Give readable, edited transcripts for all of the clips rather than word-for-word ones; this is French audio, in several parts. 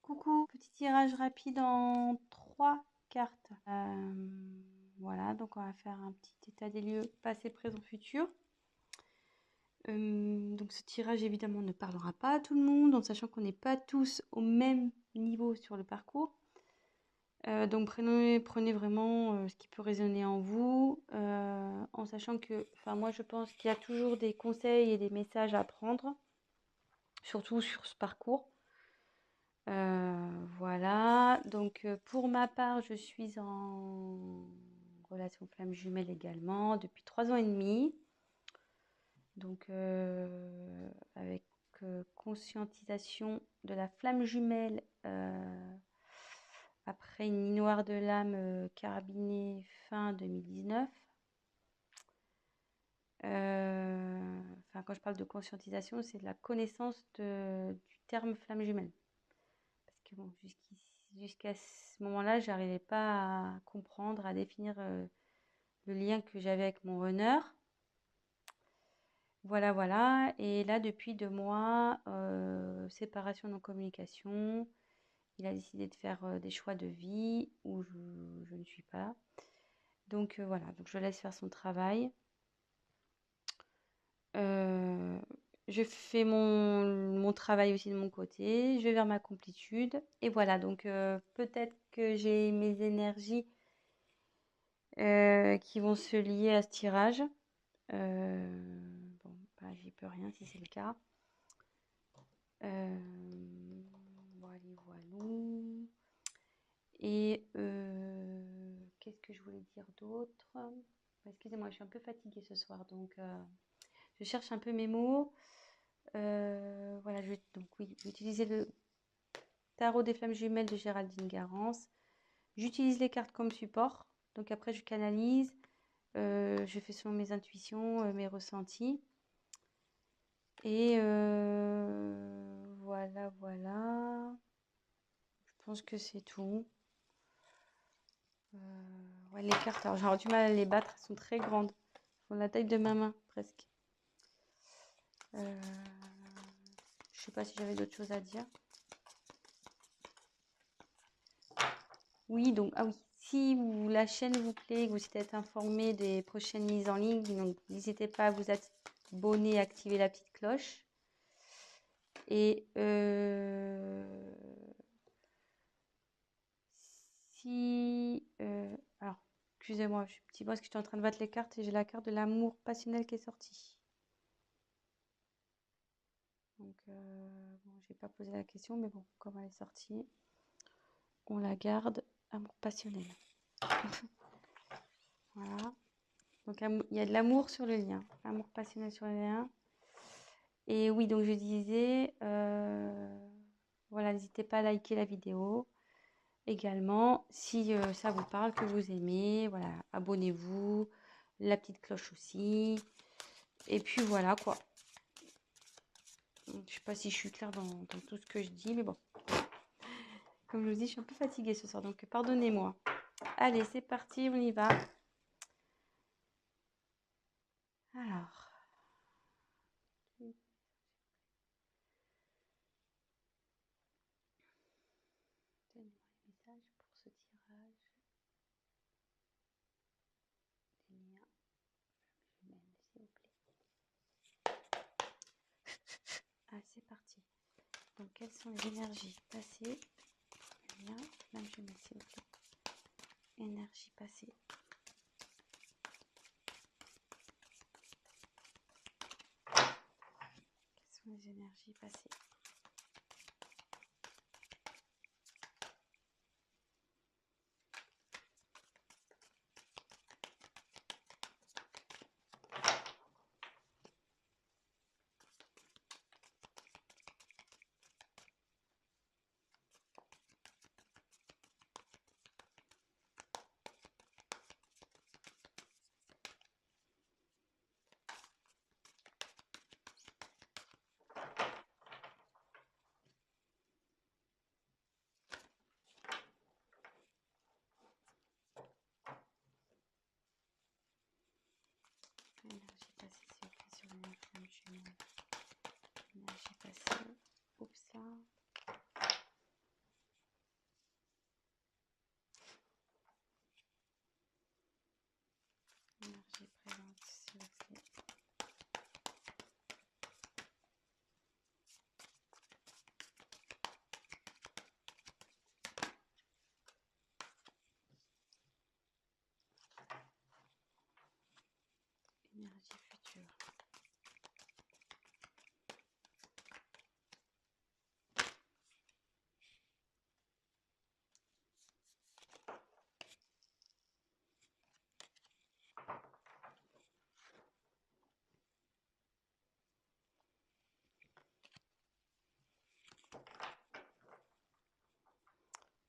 Coucou, petit tirage rapide en 3 cartes. Voilà, donc on va faire un petit état des lieux passé, présent, futur. Donc ce tirage évidemment ne parlera pas à tout le monde, en sachant qu'on n'est pas tous au même niveau sur le parcours. Donc prenez vraiment ce qui peut résonner en vous, en sachant que, moi je pense qu'il y a toujours des conseils et des messages à prendre, surtout sur ce parcours. Voilà, donc pour ma part, je suis en relation flamme jumelle également depuis 3 ans et demi. Donc avec conscientisation de la flamme jumelle après une nuit noire de l'âme carabinée fin 2019. Quand je parle de conscientisation, c'est de la connaissance du terme flamme jumelle. Parce que bon, jusqu'à ce moment-là, j'arrivais pas à comprendre, à définir le lien que j'avais avec mon runner. Voilà, voilà. Et là, depuis 2 mois, séparation non-communication. Il a décidé de faire des choix de vie où je ne suis pas. Donc voilà, donc je laisse faire son travail. Je fais mon travail aussi de mon côté. Je vais vers ma complétude. Et voilà, donc peut-être que j'ai mes énergies qui vont se lier à ce tirage. Bon, j'y peux rien si c'est le cas. Voilà, voilà. Et qu'est-ce que je voulais dire d'autre? Excusez-moi, je suis un peu fatiguée ce soir, donc je cherche un peu mes mots. Voilà, je vais utiliser le tarot des flammes jumelles de Géraldine Garance. J'utilise les cartes comme support, donc après je canalise. Je fais selon mes intuitions, mes ressentis. Et voilà, voilà. Je pense que c'est tout. Ouais, les cartes, alors j'aurais du mal à les battre, elles sont très grandes. Elles font la taille de ma main, presque. Je sais pas si j'avais d'autres choses à dire. Oui, donc, oui. Si la chaîne vous plaît, que vous êtes informé des prochaines mises en ligne, donc n'hésitez pas à vous abonner et activer la petite cloche. Et alors, excusez-moi, je suis petit parce que je suis en train de battre les cartes et j'ai la carte de l'amour passionnel qui est sortie. Donc, bon, j'ai pas posé la question, mais bon, comme elle est sortie, on la garde. Amour passionnel. Voilà. Donc, il y a de l'amour sur le lien. Amour passionnel sur le lien. Et oui, donc je disais, voilà, n'hésitez pas à liker la vidéo. Également, si ça vous parle, que vous aimez, voilà, abonnez-vous. La petite cloche aussi. Et puis voilà, quoi. Je sais pas si je suis claire dans tout ce que je dis, mais bon. Comme je vous dis, je suis un peu fatiguée ce soir, donc pardonnez-moi. Allez, c'est parti, on y va. Alors. Donnez-moi les messages pour ce tirage. Les liens. Jumelles, s'il vous plaît. Ah, c'est parti. Donc, quelles sont les énergies passées? Lien, même jumelle, s'il vous plaît. Énergie passée. Quelles sont les énergies passées?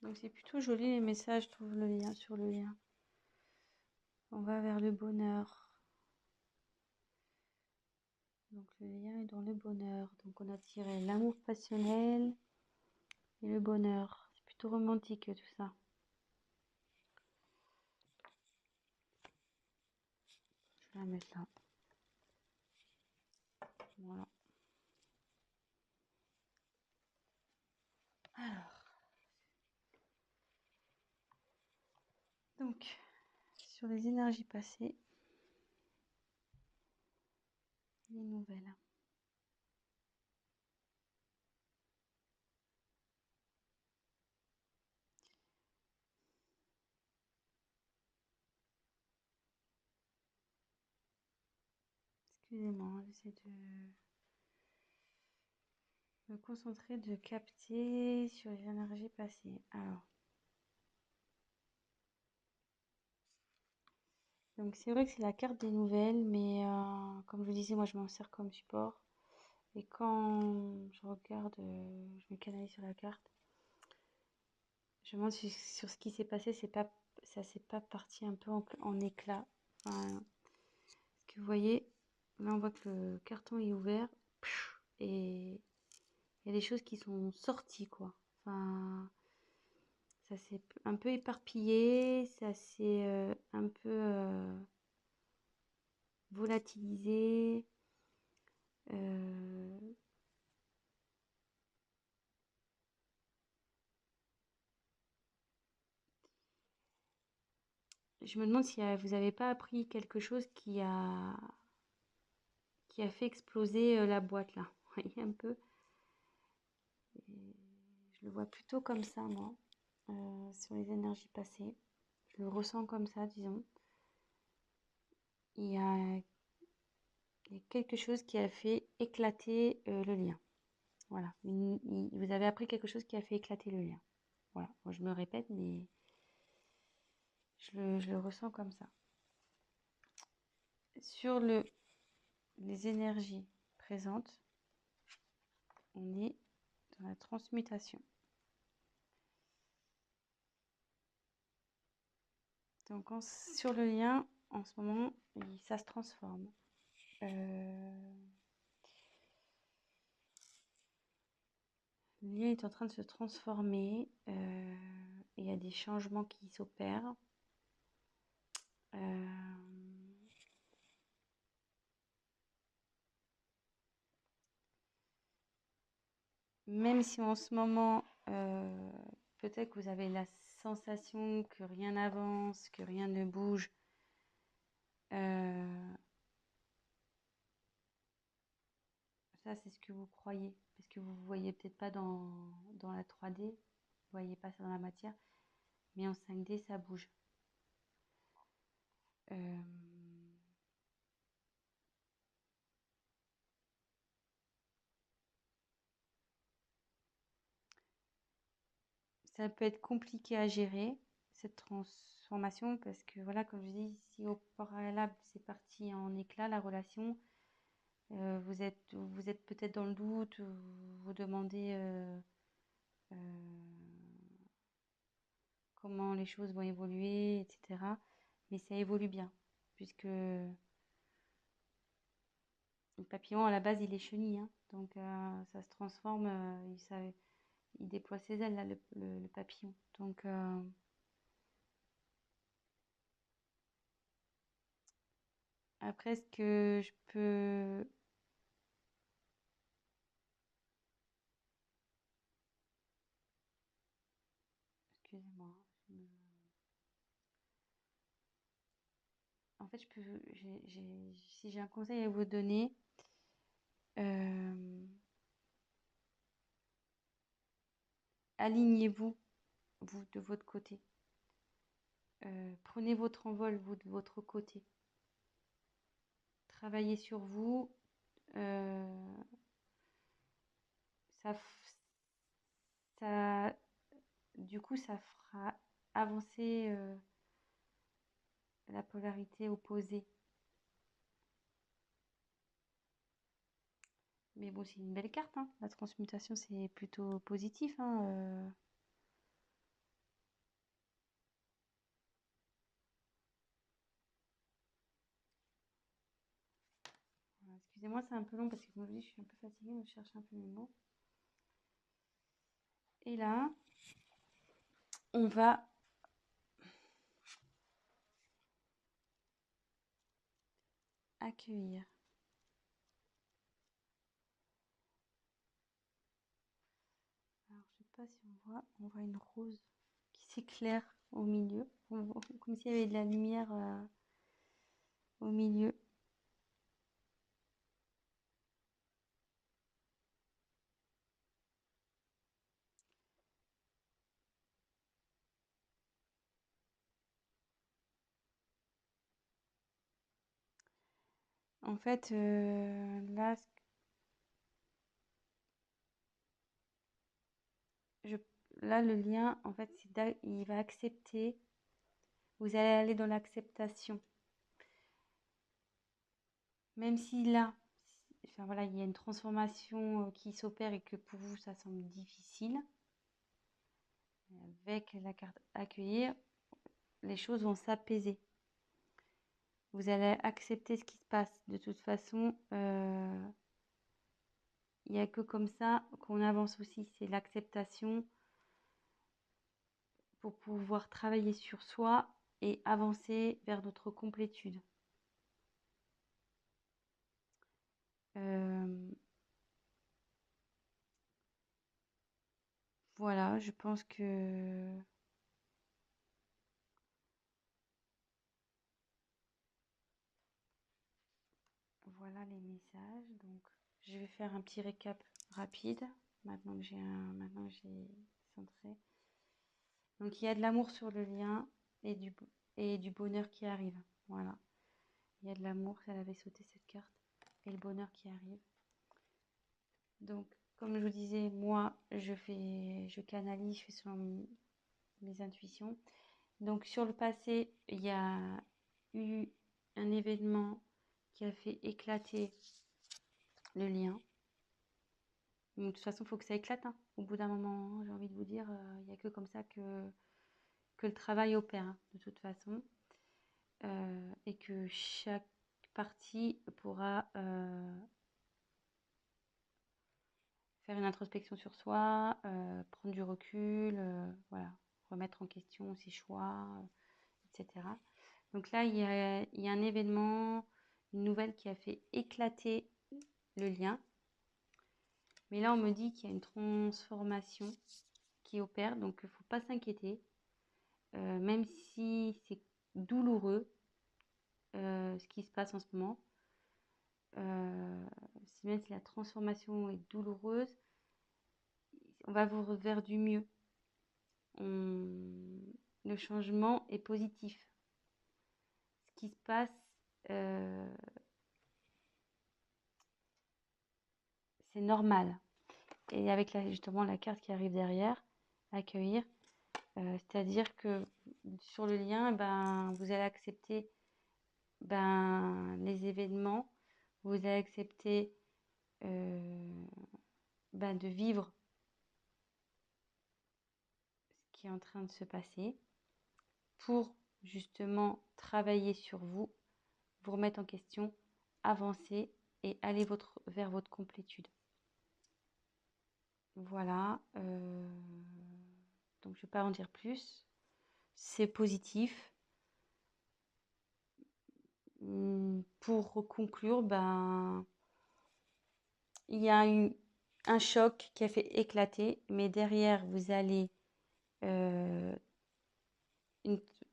Donc c'est plutôt joli les messages, je trouve, le lien sur le lien. On va vers le bonheur. Donc le lien est dans le bonheur. Donc on a tiré l'amour passionnel et le bonheur. C'est plutôt romantique tout ça. Je vais la mettre là. Voilà. Alors. Donc, sur les énergies passées, les nouvelles. Excusez-moi, j'essaie de me concentrer, de capter sur les énergies passées. Alors, donc c'est vrai que c'est la carte des nouvelles, mais comme je vous disais, moi je m'en sers comme support. Et quand je regarde, je me canalise sur la carte, je me demande sur ce qui s'est passé, ça s'est pas parti un peu en éclat. Enfin, ce que vous voyez, là on voit que le carton est ouvert et il y a des choses qui sont sorties, quoi. Enfin, ça s'est un peu éparpillé, ça s'est un peu volatilisé. euh, je me demande si vous n'avez pas appris quelque chose qui a fait exploser la boîte là. Vous voyez un peu. Et je le vois plutôt comme ça, moi, sur les énergies passées. Je le ressens comme ça, disons. Il y a quelque chose qui a fait éclater le lien. Voilà. Vous avez appris quelque chose qui a fait éclater le lien. Voilà. Moi, je me répète, mais je le ressens comme ça. Sur les énergies présentes, on est dans la transmutation. Donc, sur le lien, en ce moment, ça se transforme. Le lien est en train de se transformer. Il y a des changements qui s'opèrent. Même si en ce moment, peut-être que vous avez la sensation que rien n'avance, que rien ne bouge. Ça, c'est ce que vous croyez. Parce que vous ne voyez peut-être pas dans la 3D. Vous ne voyez pas ça dans la matière. Mais en 5D, ça bouge. Ça peut être compliqué à gérer, cette transformation, parce que voilà, comme je dis, si au préalable c'est parti en éclat, la relation, vous êtes peut-être dans le doute, vous vous demandez euh, comment les choses vont évoluer, etc. Mais ça évolue bien, puisque le papillon, à la base, il est chenille, hein, donc ça se transforme, il déploie ses ailes, là, le papillon. Donc, après, ce que je peux... Excusez-moi. En fait, si j'ai un conseil à vous donner, euh, alignez-vous, vous, de votre côté. Prenez votre envol, vous, de votre côté. Travaillez sur vous. euh, ça, ça, du coup, ça fera avancer la polarité opposée. Mais bon, c'est une belle carte, hein. La transmutation, c'est plutôt positif, hein. Excusez-moi, c'est un peu long parce que comme je vous dis, je suis un peu fatiguée, donc je cherche un peu mes mots. Et là, on va accueillir. Alors, je sais pas si on voit une rose qui s'éclaire au milieu, comme s'il y avait de la lumière au milieu. En fait, là, je, là, le lien, en fait, il va accepter. Vous allez aller dans l'acceptation. Même si là, enfin voilà, il y a une transformation qui s'opère et que pour vous, ça semble difficile, avec la carte accueillir, les choses vont s'apaiser. Vous allez accepter ce qui se passe. De toute façon, il n'y a que comme ça qu'on avance aussi. C'est l'acceptation pour pouvoir travailler sur soi et avancer vers notre complétude. Voilà, je pense que voilà les messages. Donc, je vais faire un petit récap rapide. Maintenant que j'ai centré. Donc, il y a de l'amour sur le lien et du bonheur qui arrive. Voilà. Il y a de l'amour, elle avait sauté cette carte. Et le bonheur qui arrive. Donc, comme je vous disais, moi, je canalise, je fais selon mes intuitions. Donc, sur le passé, il y a eu un événement qui a fait éclater le lien. Donc, de toute façon, il faut que ça éclate, hein. Au bout d'un moment, j'ai envie de vous dire, il n'y a que comme ça que le travail opère, hein, de toute façon. Et que chaque partie pourra faire une introspection sur soi, prendre du recul, voilà, remettre en question ses choix, etc. Donc là, il y a un événement, une nouvelle qui a fait éclater le lien. Mais là, on me dit qu'il y a une transformation qui opère, donc il ne faut pas s'inquiéter. Même si c'est douloureux, ce qui se passe en ce moment, même si la transformation est douloureuse, on va vous vers du mieux. Le changement est positif. Ce qui se passe, c'est normal. Et avec justement la carte qui arrive derrière, accueillir, c'est-à-dire que sur le lien, ben, vous allez accepter les événements, vous allez accepter de vivre ce qui est en train de se passer pour justement travailler sur vous, vous remettre en question, avancer et aller vers votre complétude. Voilà. Donc je ne vais pas en dire plus. C'est positif. Pour conclure, il y a eu un choc qui a fait éclater, mais derrière, vous allez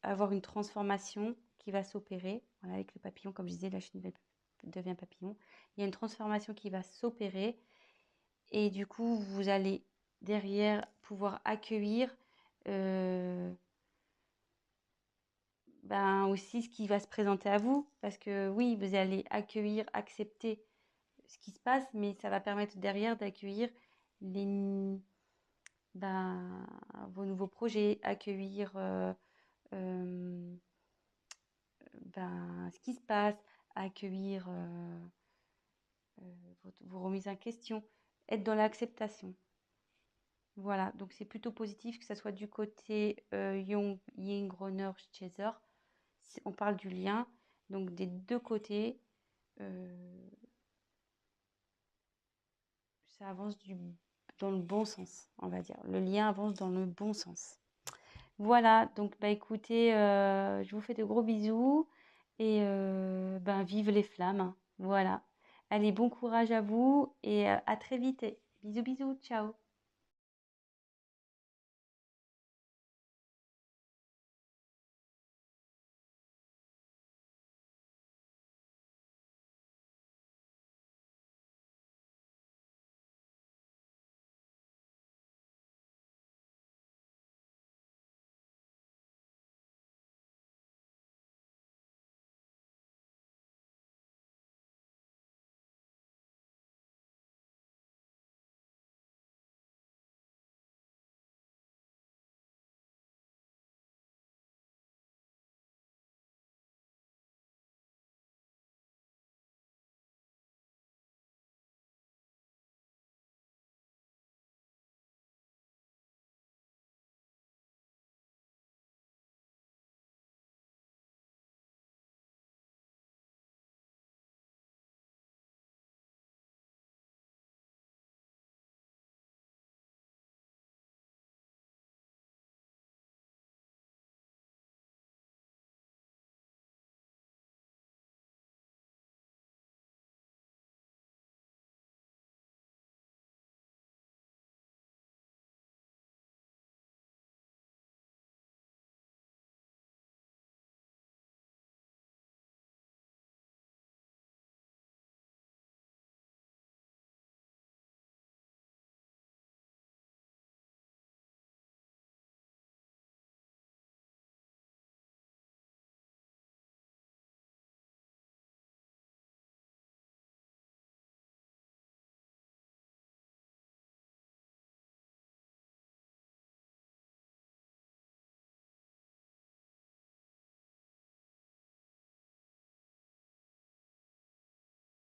avoir une transformation qui va s'opérer. Voilà, avec le papillon, comme je disais, la chenille devient papillon. Il y a une transformation qui va s'opérer et du coup, vous allez derrière pouvoir accueillir aussi ce qui va se présenter à vous. Parce que oui, vous allez accueillir, accepter ce qui se passe, mais ça va permettre derrière d'accueillir les, vos nouveaux projets, accueillir ce qui se passe, accueillir vos remises en question, être dans l'acceptation. Voilà, donc c'est plutôt positif que ça soit du côté Jung, Ying, Groner, Chaser. On parle du lien, donc des deux côtés. ça avance dans le bon sens, on va dire. Le lien avance dans le bon sens. Voilà, donc bah écoutez, je vous fais de gros bisous et ben vive les flammes, hein. Voilà. Allez, bon courage à vous et à très vite. Bisous, bisous, ciao.